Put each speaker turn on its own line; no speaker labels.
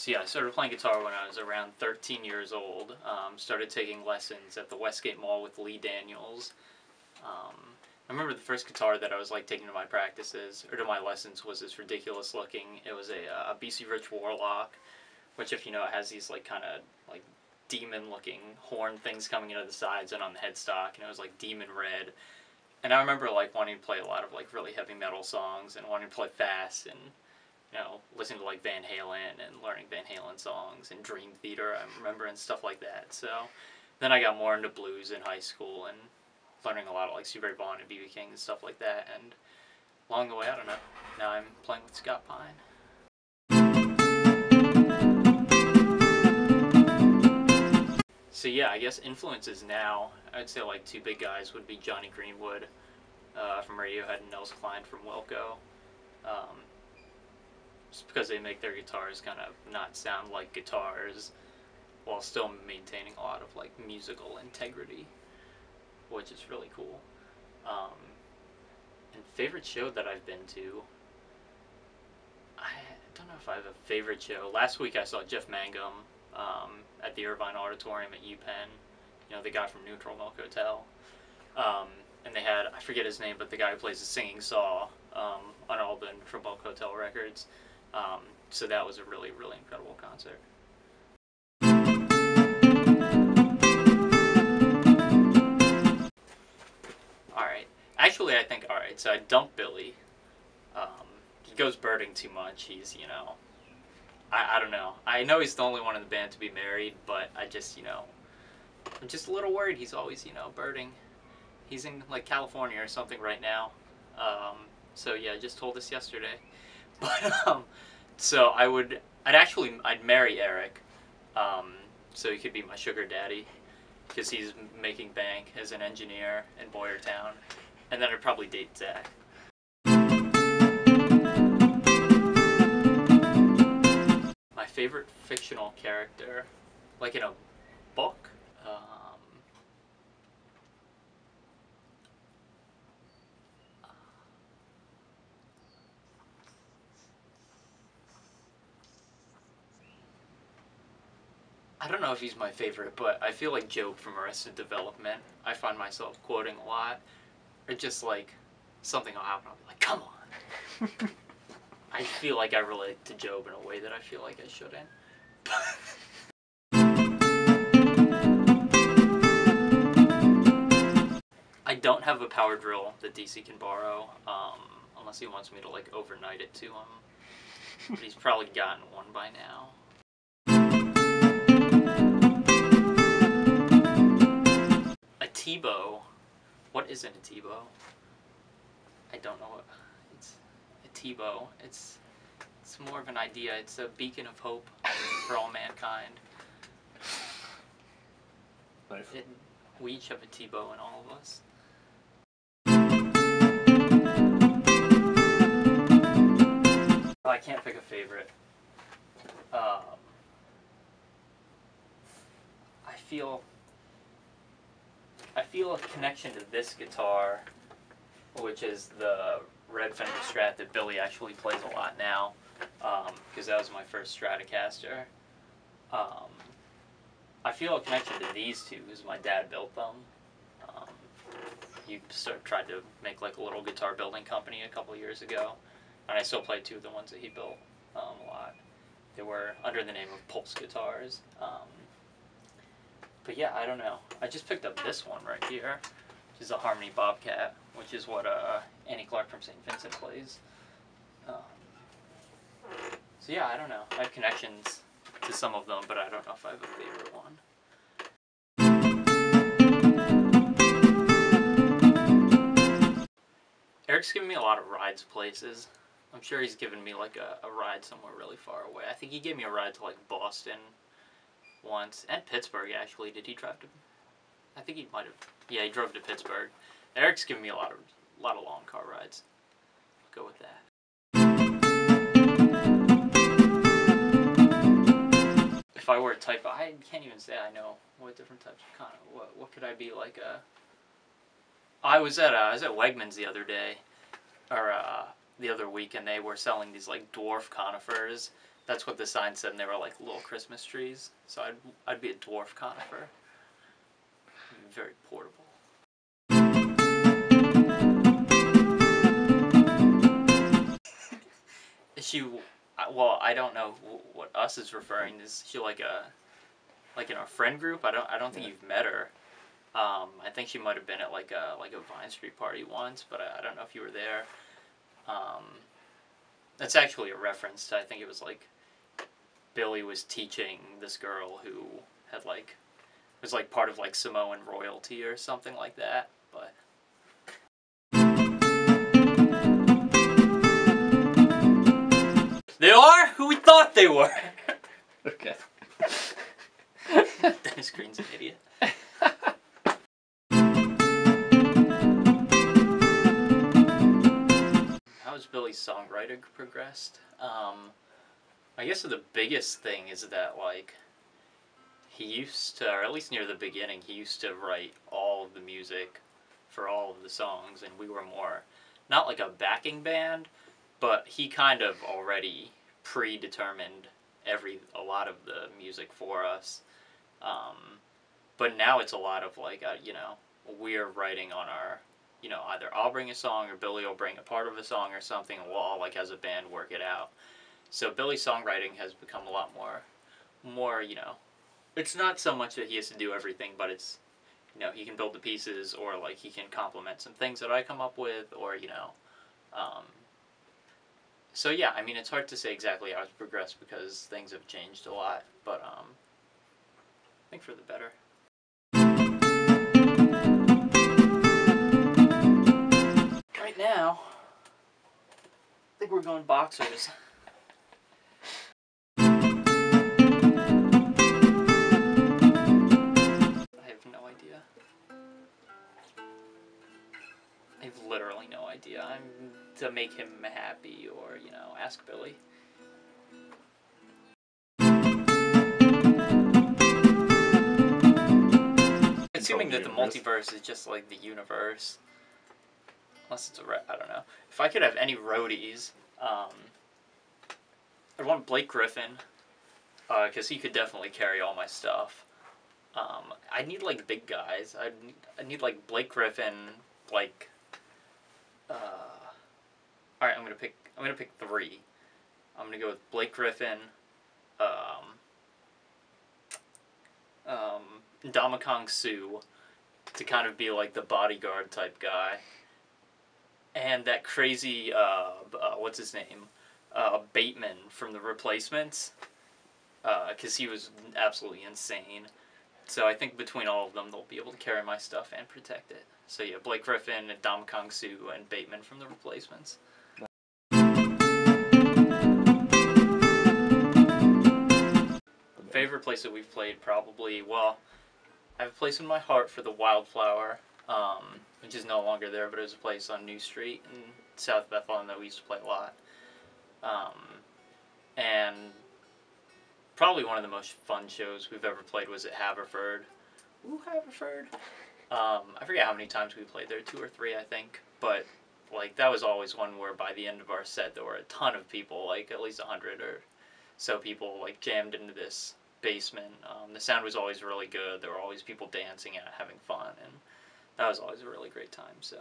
So yeah, I started playing guitar when I was around 13 years old. Started taking lessons at the Westgate Mall with Lee Daniels. I remember the first guitar that I was like taking to my practices or to my lessons was this ridiculous looking. It was a BC Rich Warlock, which if you know it has these like kind of like demon looking horn things coming into the sides and on the headstock, and it was like demon red. And I remember like wanting to play a lot of like really heavy metal songs and wanting to play fast and listening to like Van Halen and learning Van Halen songs and Dream Theater, I remember, and stuff like that. So then I got more into blues in high school and learning a lot of like Stevie Ray Vaughan and B.B. King and stuff like that. And along the way, I don't know, now I'm playing with Scott Pine. So yeah, I guess influences now, I'd say like two big guys would be Johnny Greenwood from Radiohead and Nels Cline from Wilco. Just because they make their guitars kind of not sound like guitars while still maintaining a lot of like musical integrity, which is really cool. And favorite show that I've been to, I don't know if I have a favorite show. Last week I saw Jeff Mangum at the Irvine Auditorium at UPenn, the guy from Neutral Milk Hotel. And they had, I forget his name, but the guy who plays the singing saw on all the Neutral Milk Hotel records. So that was a really, really incredible concert. Alright. Actually, I think, alright, so I dumped Billy. He goes birding too much. He's, I don't know. I know he's the only one in the band to be married, but I just, I'm just a little worried. He's always, birding. He's in, like, California or something right now. So, yeah, just told us yesterday. But, so I'd marry Eric, so he could be my sugar daddy, because he's making bank as an engineer in Boyertown, and then I'd probably date Zach. My favorite fictional character, like in a book, I don't know if he's my favorite, but I feel like Job from Arrested Development. I find myself quoting a lot, or just like something will happen, I'll be like, come on. I feel like I relate to Job in a way that I feel like I shouldn't. I don't have a power drill that DC can borrow, unless he wants me to like overnight it to him. But he's probably gotten one by now. A T-bow. What isn't a T-bow? I don't know what it's. A T-bow. It's more of an idea. It's a beacon of hope for all mankind.
Nice.
We each have a T-bow in all of us. I can't pick a favorite. I feel a connection to this guitar, which is the red Fender Strat that Billy actually plays a lot now, because that was my first Stratocaster. I feel a connection to these two because my dad built them. He tried to make like a little guitar building company a couple years ago, and I still play two of the ones that he built a lot. They were under the name of Pulse Guitars. But yeah, I don't know. I just picked up this one right here, which is a Harmony Bobcat, which is what Annie Clark from St. Vincent plays. So yeah, I don't know. I have connections to some of them, but I don't know if I have a favorite one. Eric's given me a lot of rides places. I'm sure he's given me like a ride somewhere really far away. I think he gave me a ride to like Boston once, and Pittsburgh actually. Did he drive to? I think he might have. Yeah, he drove to Pittsburgh. Eric's given me a lot of long car rides. I'll go with that. If I were a type, I can't even say I know what different types of kind of what could I be like a. I was at Wegmans the other day, or the other week, and they were selling these like dwarf conifers, That's what the sign said, and they were like little Christmas trees. So I'd be a dwarf conifer. Very portable. Is she? Well, I don't know what us is referring. Is she like in our friend group? I don't think you've met her. I think she might have been at like a Vine Street party once, but I don't know if you were there. That's actually a reference to, I think it was like Billy was teaching this girl who had like was like part of like Samoan royalty or something like that. But they are who we thought they were.
Okay.
Dennis Green's an idiot. How's Billy's songwriting progressed? I guess the biggest thing is that like he used to, or at least near the beginning, he used to write all of the music for all of the songs, and we were more not like a backing band, but he kind of already predetermined a lot of the music for us. But now it's a lot of like we're writing on our, either I'll bring a song or Billy will bring a part of a song or something, and we'll all like as a band work it out. So Billy's songwriting has become a lot more, it's not so much that he has to do everything, but it's, he can build the pieces, or like he can complement some things that I come up with, or so yeah, I mean, it's hard to say exactly how it's progressed because things have changed a lot, but I think for the better. Right now, I think we're going boxers. I have no idea. I have literally no idea. I'm to make him happy or, ask Billy. Assuming that the multiverse is just like the universe. Unless it's I don't know. If I could have any roadies, I'd want Blake Griffin, because he could definitely carry all my stuff. I need like big guys. I need like Blake Griffin, like. All right, I'm gonna pick 3. I'm gonna go with Blake Griffin, Ndamakong Su, to kind of be like the bodyguard type guy, and that crazy what's his name, Bateman from The Replacements, because he was absolutely insane. So I think between all of them, they'll be able to carry my stuff and protect it. So yeah, Blake Griffin, Ndamakong Su, and Bateman from The Replacements. Favorite place that we've played, probably, well, I have a place in my heart for the Wildflower, which is no longer there, but it was a place on New Street in South Bethlehem that we used to play a lot. And probably one of the most fun shows we've ever played was at Haverford. Ooh, Haverford! I forget how many times we played there, 2 or 3, I think. But like that was always one where by the end of our set there were a ton of people, like at least 100 or so people, like jammed into this basement. The sound was always really good. There were always people dancing and having fun, and that was always a really great time. So.